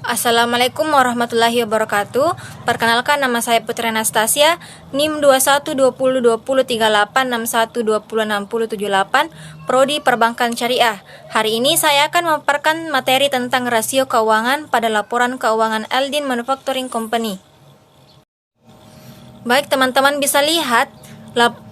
Assalamualaikum warahmatullahi wabarakatuh. Perkenalkan, nama saya Putri Anastasia, NIM 2120203861206078, Prodi Perbankan Syariah. Hari ini saya akan memaparkan materi tentang rasio keuangan pada laporan keuangan Aldin Manufacturing Company. Baik, teman-teman bisa lihat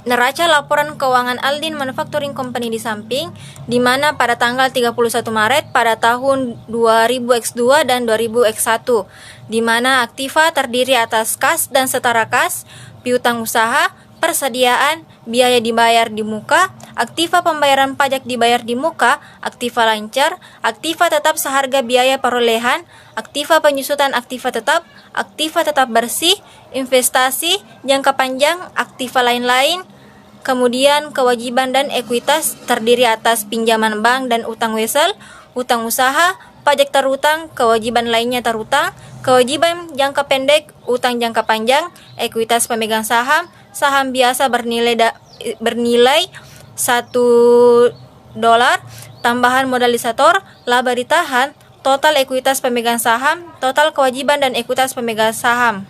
neraca laporan keuangan Aldin Manufacturing Company di samping, di mana pada tanggal 31 Maret pada tahun 2000X2 dan 2000X1, di mana aktiva terdiri atas kas dan setara kas, piutang usaha, persediaan, biaya dibayar di muka, aktiva pembayaran pajak dibayar di muka, aktiva lancar, aktiva tetap seharga biaya perolehan, aktiva penyusutan aktiva tetap bersih, investasi, jangka panjang, aktiva lain-lain, kemudian kewajiban dan ekuitas terdiri atas pinjaman bank dan utang wesel, utang usaha, pajak terutang, kewajiban lainnya terutang, kewajiban jangka pendek, utang jangka panjang, ekuitas pemegang saham, saham biasa bernilai $1, tambahan modalisator, laba ditahan, total ekuitas pemegang saham, total kewajiban dan ekuitas pemegang saham.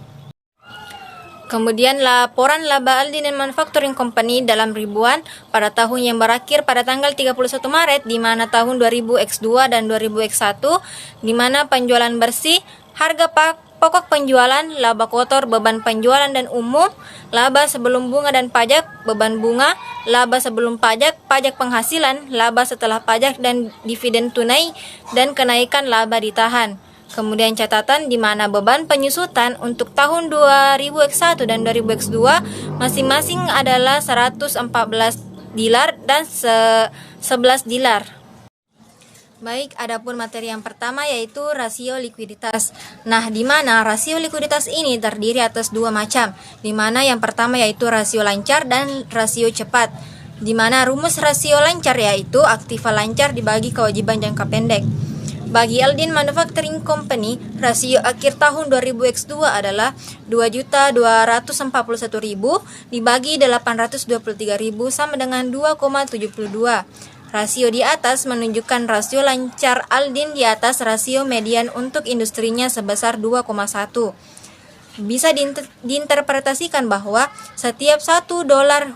Kemudian laporan laba Aldin Manufacturing Company dalam ribuan pada tahun yang berakhir pada tanggal 31 Maret, di mana tahun 2000X2 dan 2000X1, di mana penjualan bersih, harga pokok penjualan, laba kotor, beban penjualan dan umum, laba sebelum bunga dan pajak, beban bunga, laba sebelum pajak, pajak penghasilan, laba setelah pajak dan dividen tunai, dan kenaikan laba ditahan. Kemudian catatan di mana beban penyusutan untuk tahun 2000X1 dan 2000X2 masing-masing adalah 114 dilar dan 11 dilar. Baik, adapun materi yang pertama yaitu rasio likuiditas. Nah, di mana rasio likuiditas ini terdiri atas dua macam, di mana yang pertama yaitu rasio lancar dan rasio cepat. Di mana rumus rasio lancar yaitu aktiva lancar dibagi kewajiban jangka pendek. Bagi Aldin Manufacturing Company, rasio akhir tahun 2000X2 adalah 2.241.000 dibagi 823.000 sama dengan 2,72. Rasio di atas menunjukkan rasio lancar Aldin di atas rasio median untuk industrinya sebesar 2,1. Bisa diinterpretasikan bahwa setiap $1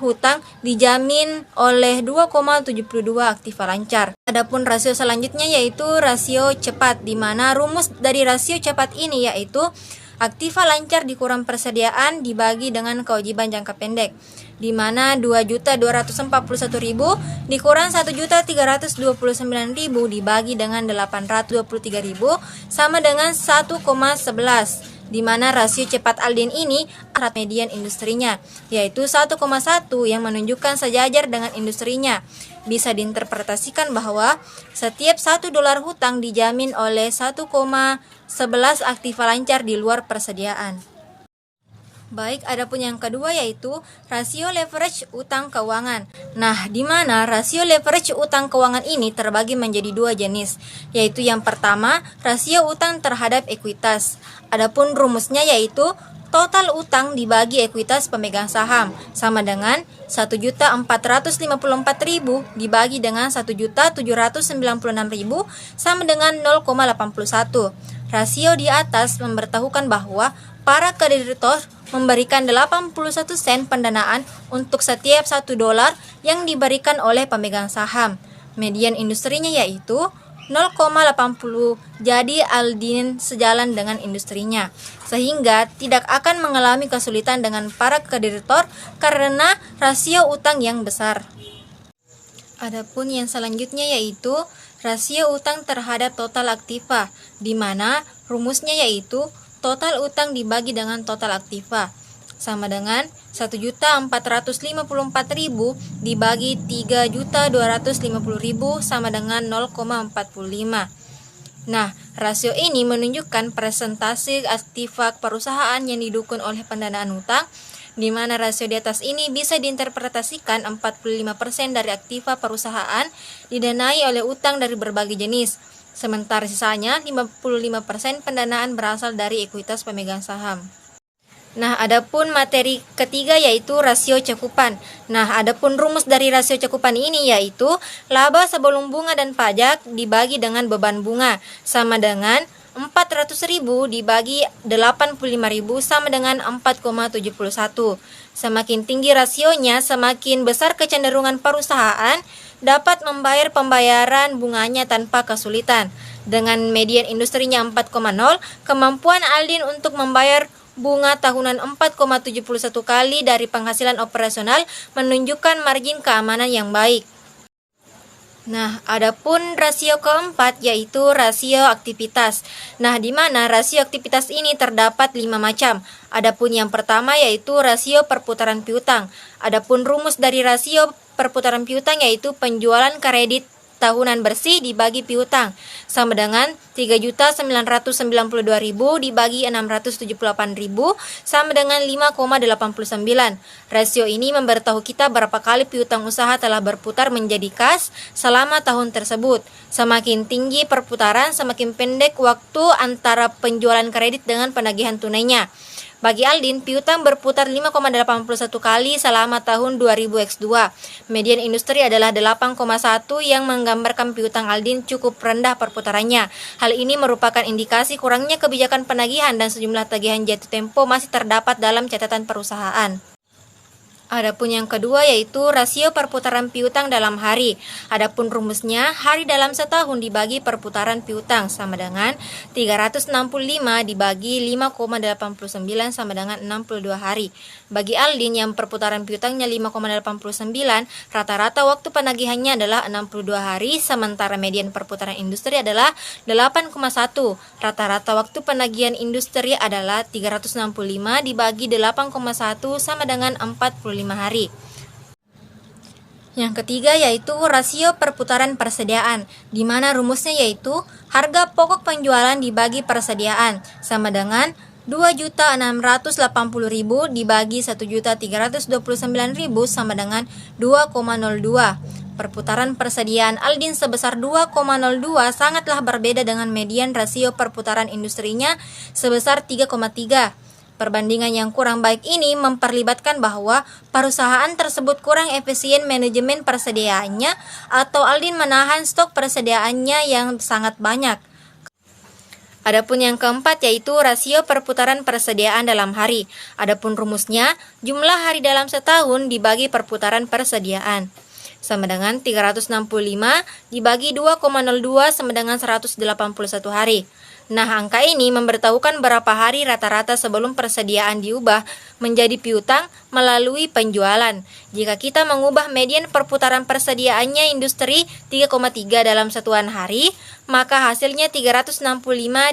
hutang dijamin oleh 2,72 aktiva lancar. Adapun rasio selanjutnya yaitu rasio cepat, di mana rumus dari rasio cepat ini yaitu aktiva lancar dikurang persediaan dibagi dengan kewajiban jangka pendek, di mana 2.241.000 dikurang 1.329.000 dibagi dengan 823.000 sama dengan 1,11, di mana rasio cepat Aldin ini adalah median industrinya, yaitu 1,1 yang menunjukkan sejajar dengan industrinya. Bisa diinterpretasikan bahwa setiap $1 hutang dijamin oleh 1,11 aktiva lancar di luar persediaan. Baik, adapun yang kedua yaitu rasio leverage utang keuangan. Nah, di mana rasio leverage utang keuangan ini terbagi menjadi dua jenis, yaitu yang pertama rasio utang terhadap ekuitas. Adapun rumusnya yaitu total utang dibagi ekuitas pemegang saham sama dengan 1.454.000 dibagi dengan 1.796.000 sama dengan 0,81. Rasio di atas memberitahukan bahwa para kreditor memberikan 81 sen pendanaan untuk setiap $1 yang diberikan oleh pemegang saham. Median industrinya yaitu 0,80, jadi Aldin sejalan dengan industrinya, sehingga tidak akan mengalami kesulitan dengan para kreditor karena rasio utang yang besar. Adapun yang selanjutnya yaitu rasio utang terhadap total aktiva, di mana rumusnya yaitu total utang dibagi dengan total aktiva sama dengan 1.454.000 dibagi 3.250.000 sama dengan 0,45. Nah, rasio ini menunjukkan presentasi aktiva perusahaan yang didukung oleh pendanaan utang, di mana rasio di atas ini bisa diinterpretasikan 45% dari aktiva perusahaan didanai oleh utang dari berbagai jenis, sementara sisanya 55% pendanaan berasal dari ekuitas pemegang saham. Nah, adapun materi ketiga yaitu rasio cakupan. Nah, adapun rumus dari rasio cakupan ini yaitu laba sebelum bunga dan pajak dibagi dengan beban bunga sama dengan 400.000 dibagi 85.000 sama dengan 4,71. Semakin tinggi rasionya, semakin besar kecenderungan perusahaan dapat membayar pembayaran bunganya tanpa kesulitan. Dengan median industrinya 4,0, kemampuan Aldin untuk membayar bunga tahunan 4,71 kali dari penghasilan operasional menunjukkan margin keamanan yang baik. Nah, adapun rasio keempat yaitu rasio aktivitas. Nah, di mana rasio aktivitas ini terdapat 5 macam. Adapun yang pertama yaitu rasio perputaran piutang. Adapun rumus dari rasio perputaran piutang yaitu penjualan kredit tahunan bersih dibagi piutang sama dengan 3.992.000 dibagi 678.000 sama dengan 5,89. Rasio ini memberitahu kita berapa kali piutang usaha telah berputar menjadi kas selama tahun tersebut. Semakin tinggi perputaran, semakin pendek waktu antara penjualan kredit dengan penagihan tunainya. Bagi Aldin, piutang berputar 5,81 kali selama tahun 2000x2. Median industri adalah 8,1 yang menggambarkan piutang Aldin cukup rendah perputarannya. Hal ini merupakan indikasi kurangnya kebijakan penagihan dan sejumlah tagihan jatuh tempo masih terdapat dalam catatan perusahaan. Adapun yang kedua yaitu rasio perputaran piutang dalam hari. Adapun rumusnya, hari dalam setahun dibagi perputaran piutang sama dengan 365 dibagi 5,89 sama dengan 62 hari. Bagi Aldin yang perputaran piutangnya 5,89, rata-rata waktu penagihannya adalah 62 hari, sementara median perputaran industri adalah 8,1. Rata-rata waktu penagihan industri adalah 365 dibagi 8,1 sama dengan 45 hari. Yang ketiga yaitu rasio perputaran persediaan, di mana rumusnya yaitu harga pokok penjualan dibagi persediaan sama dengan 2.680.000 dibagi 1.329.000 sama dengan 2,02. Perputaran persediaan Aldin sebesar 2,02 sangatlah berbeda dengan median rasio perputaran industrinya sebesar 3,3. Perbandingan yang kurang baik ini memperlibatkan bahwa perusahaan tersebut kurang efisien manajemen persediaannya atau Aldin menahan stok persediaannya yang sangat banyak. Adapun yang keempat yaitu rasio perputaran persediaan dalam hari. Adapun rumusnya, jumlah hari dalam setahun dibagi perputaran persediaan sama dengan 365 dibagi 2,02 sama dengan 181 hari. Nah, angka ini memberitahukan berapa hari rata-rata sebelum persediaan diubah menjadi piutang melalui penjualan. Jika kita mengubah median perputaran persediaannya industri 3,3 dalam satuan hari, maka hasilnya 365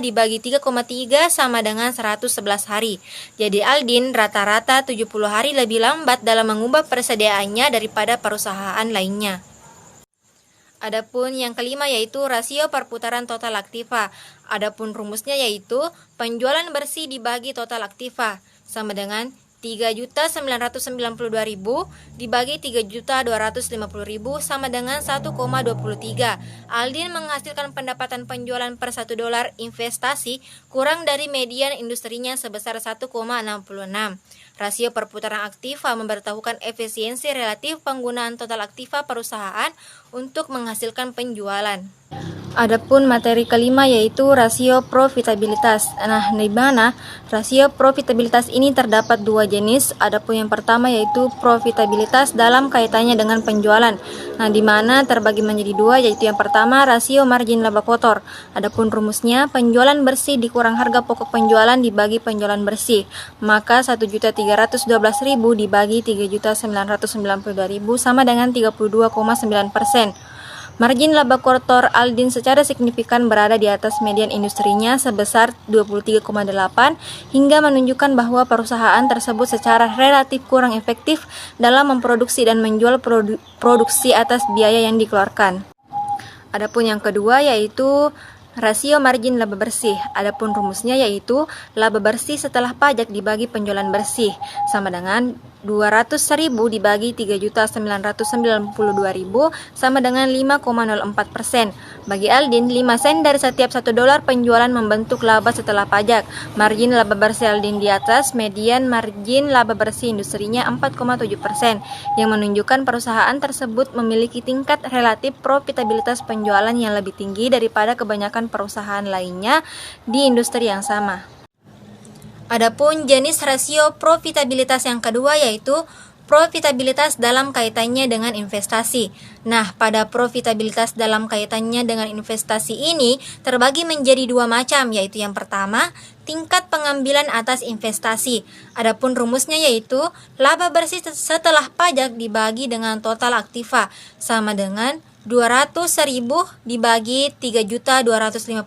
dibagi 3,3 sama dengan 111 hari. Jadi Aldin rata-rata 70 hari lebih lambat dalam mengubah persediaannya daripada perusahaan lainnya. Adapun yang kelima yaitu rasio perputaran total aktiva. Adapun rumusnya yaitu penjualan bersih dibagi total aktiva sama dengan 3.992.000 dibagi 3.250.000 sama dengan 1,23. Aldin menghasilkan pendapatan penjualan per $1 investasi kurang dari median industrinya sebesar 1,66. Rasio perputaran aktiva memberitahukan efisiensi relatif penggunaan total aktiva perusahaan untuk menghasilkan penjualan. Adapun materi kelima yaitu rasio profitabilitas. Nah, di mana rasio profitabilitas ini terdapat dua jenis. Adapun yang pertama yaitu profitabilitas dalam kaitannya dengan penjualan. Nah, di mana terbagi menjadi dua yaitu yang pertama rasio margin laba kotor. Adapun rumusnya penjualan bersih dikurang harga pokok penjualan dibagi penjualan bersih. Maka 1.312.000 dibagi 3.992.000 sama dengan 32,9%. Margin laba kotor Aldin secara signifikan berada di atas median industrinya sebesar 23,8 hingga menunjukkan bahwa perusahaan tersebut secara relatif kurang efektif dalam memproduksi dan menjual produksi atas biaya yang dikeluarkan. Adapun yang kedua yaitu rasio margin laba bersih. Adapun rumusnya yaitu laba bersih setelah pajak dibagi penjualan bersih sama dengan 200.000 dibagi 3.992.000 sama dengan 5,04%. Bagi Aldin, 5 sen dari setiap $1 penjualan membentuk laba setelah pajak. Margin laba bersih Aldin di atas median margin laba bersih industrinya 4,7%, yang menunjukkan perusahaan tersebut memiliki tingkat relatif profitabilitas penjualan yang lebih tinggi daripada kebanyakan perusahaan lainnya di industri yang sama. Adapun jenis rasio profitabilitas yang kedua yaitu profitabilitas dalam kaitannya dengan investasi. Nah, pada profitabilitas dalam kaitannya dengan investasi ini terbagi menjadi dua macam, yaitu yang pertama, tingkat pengambilan atas investasi. Adapun rumusnya yaitu laba bersih setelah pajak dibagi dengan total aktiva sama dengan 200.000 dibagi 3.250.000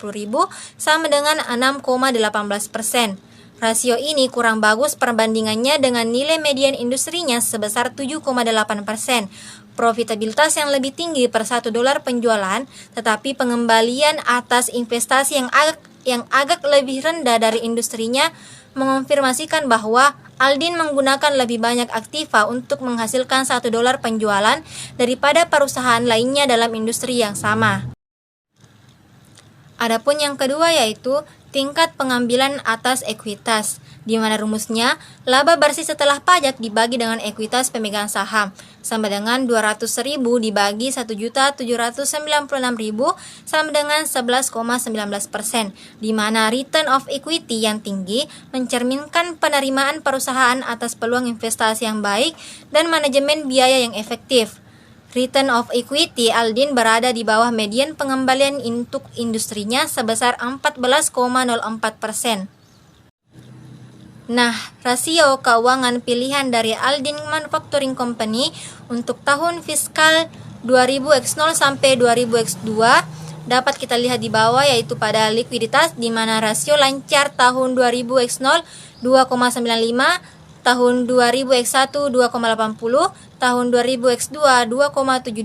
sama dengan 6,18%. Rasio ini kurang bagus perbandingannya dengan nilai median industrinya sebesar 7,8%. Profitabilitas yang lebih tinggi per $1 penjualan, tetapi pengembalian atas investasi yang agak lebih rendah dari industrinya mengonfirmasikan bahwa Aldin menggunakan lebih banyak aktiva untuk menghasilkan $1 penjualan daripada perusahaan lainnya dalam industri yang sama. Adapun yang kedua yaitu tingkat pengambilan atas ekuitas, di mana rumusnya laba bersih setelah pajak dibagi dengan ekuitas pemegang saham sama dengan 200.000 dibagi 1.796.000 sama dengan 11,19%, di mana return of equity yang tinggi mencerminkan penerimaan perusahaan atas peluang investasi yang baik dan manajemen biaya yang efektif. Return of equity Aldin berada di bawah median pengembalian untuk industrinya sebesar 14,04%. Nah, rasio keuangan pilihan dari Aldin Manufacturing Company untuk tahun fiskal 2000X0 sampai 2000X2 dapat kita lihat di bawah, yaitu pada likuiditas, di mana rasio lancar tahun 2000X0 2,95, tahun 2000X1 2,80, tahun 2000X2 2,72,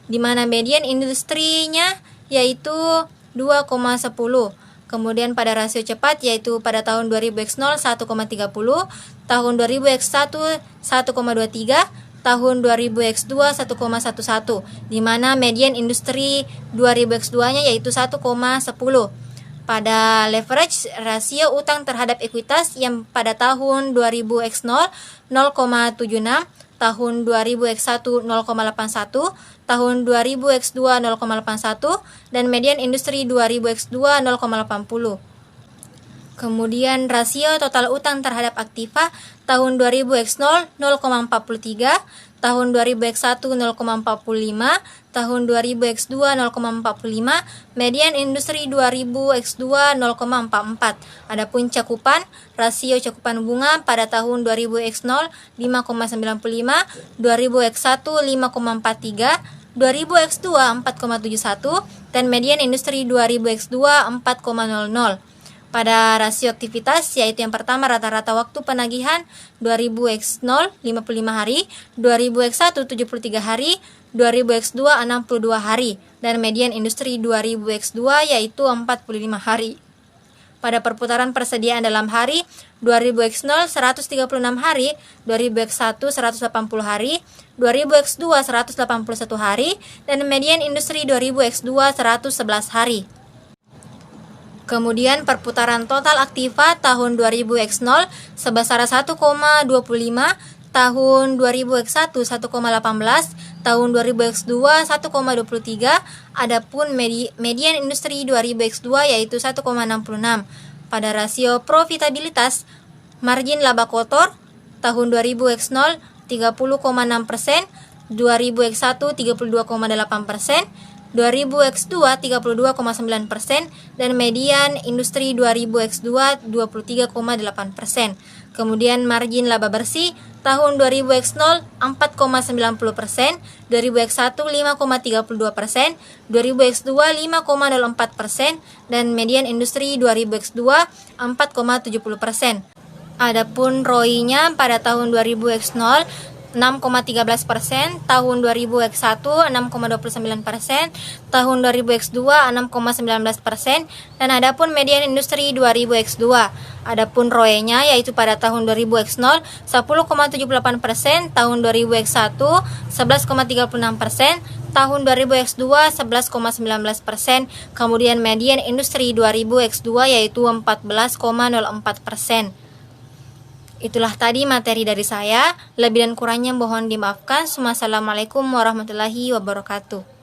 di mana median industrinya yaitu 2,10. Kemudian pada rasio cepat yaitu pada tahun 2000X0 1,30, tahun 2000X1 1,23, tahun 2000X2 1,11, di mana median industri 2000X2-nya yaitu 1,10. Pada leverage rasio utang terhadap ekuitas yang pada tahun 2000X0 0,76, tahun 2000X1 0,81, tahun 2000X2 0,81, dan median industri 2000X2 0,80. Kemudian rasio total utang terhadap aktiva tahun 2000X0 0,43, tahun 2000X1 0,45, tahun 2000X2 0,45, median industri 2000X2 0,44. Adapun cakupan, rasio cakupan bunga pada tahun 2000X0 5,95, 2000X1 5,43, 2000X2 4,71, dan median industri 2000X2 4,00. Pada rasio aktivitas yaitu yang pertama rata-rata waktu penagihan 2000X0 55 hari, 2000X1 73 hari, 2000X2 62 hari, dan median industri 2000X2 yaitu 45 hari. Pada perputaran persediaan dalam hari 2000X0 136 hari, 2000X1 180 hari, 2000X2 181 hari, dan median industri 2000X2 111 hari. Kemudian perputaran total aktiva tahun 2000X0 sebesar 1,25, tahun 2000X1 1,18, tahun 2000X2 1,23, adapun median industri 2000X2 yaitu 1,66. Pada rasio profitabilitas, margin laba kotor tahun 2000X0 30,6%, 2000X1 32,8%, 2000X2 32,9%, dan median industri 2000X2 23,8%. Kemudian margin laba bersih tahun 2000X0 4,90%, 2000X1 5,32%, 2000X2 5,04%, dan median industri 2000X2 4,70%. Adapun ROI-nya pada tahun 2000X0 6,13%, tahun 2000 X1 6,29%, tahun 2000 X2 6,19%, dan adapun median industri 2000 X2. Adapun ROE-nya yaitu pada tahun 2000 X0 10,78%, tahun 2000 X1 11,36%, tahun 2000 X2 11,19%, kemudian median industri 2000 X2 yaitu 14,04%. Itulah tadi materi dari saya. Lebih dan kurangnya mohon dimaafkan. Wassalamualaikum warahmatullahi wabarakatuh.